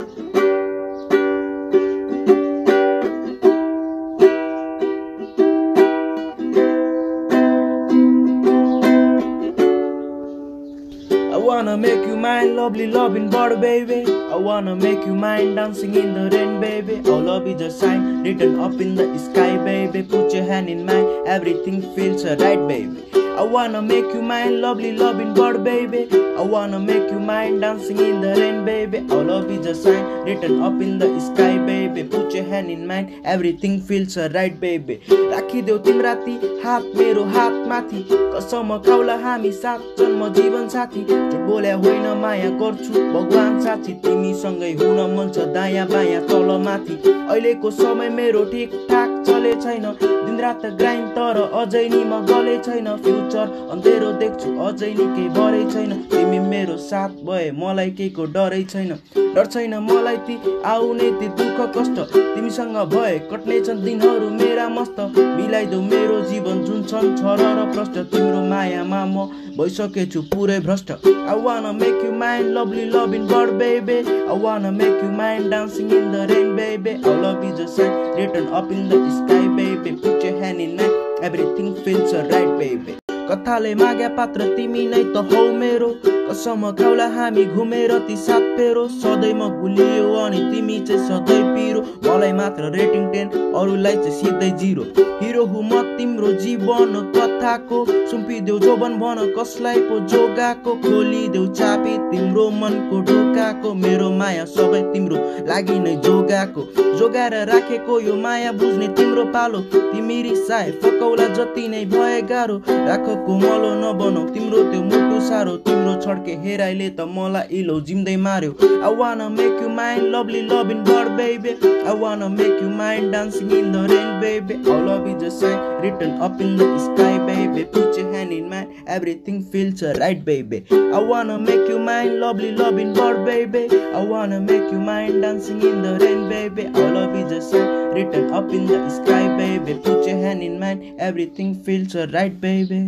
I wanna make you mine, lovely loving bird, baby. I wanna make you mine, dancing in the rain, baby. Our love is a sign written up in the sky, baby. Put your hand in mine, everything feels right, baby. I wanna make you mine, lovely loving bird, baby. I wanna make you mine, dancing in the rain, baby. Our love is a sign written up in the sky, baby. Put your hand in mine, everything feels right, baby. राखिदेऊ तिम्रा ती हात मेरो हात माथि, कसम खाउला हामी साथ जन्म जीवन साथी। झुट बोले होइन माया गर्छु भगवान साथी, तिमीसँगै हुन मन छ दायाँ बायाँ तल माथि। अहिलेको समय मेरो ठीक ठाक चले छैन, दिनरात ग्राइन्ड तर अझै नि म गले छैन। फ्युचर अँधेरो देख्छु अझै नि केही भरै छैन, तिमी मेरो साथ भए मलाई केहीको डरै छैन। डर छैन मलाई ती आउने ती दुःख कष्ट, तिमीसँग भए कट्ने छन् दिनहरू मेरा मस्त। मिलाइदेऊ मेरो जीवन जुन छन् छर र प्रष्ट, तिम्रो मायामा म भइसकेछु पुरै भ्रष्ट। I wanna make you mine, lovely loving bird, baby. I wanna make you mine, dancing in the rain, baby. Our love is a sign written up in the sky, baby. Put your hand in mine, everything feels right, baby. कथाले माग्या पात्र तिमी नै त हौ मेरो, कसम खाउला हामी घुमेर ती सात फेरो। सधैँ म भुलियो अनि तिमी चाहिँ सधैँ पिरो, मलाई मात्र रेटिङ 10 अरूलाई चाहिँ सिधै 0। हिरो हुँ म तिम्रो जीवन कथाको, सुम्पिदेऊ जोबन भन कसलाई पो जोगाको। खोलिदेऊ चाबी तिम्रो मनको ढोकाको, मेरो माया सबै तिम्रो लागि नै जोगाको। जोगाएर राखेको यो माया बुझ्ने तिम्रो पालो, तिमी रिसाए फकौला जति नै भए गाह्रो। राख कोमलो नबनाऊ तिम्रो त्यो मुटु सारो, तिम्रो छड्के हेराइले त मलाई इलो जिम्दै मार्यो। I wanna make you mine, lovely loving bird, baby. I wanna make you mine, dancing in the rain, baby. Our love is a sign written up in the sky, baby. Put your hand in mine, everything feels right, baby. I wanna make you mine, lovely loving bird, baby. I wanna make you mine, dancing in the rain, baby. Our love is a sign written up in the sky, baby. Put your hand in mine, everything feels right, baby.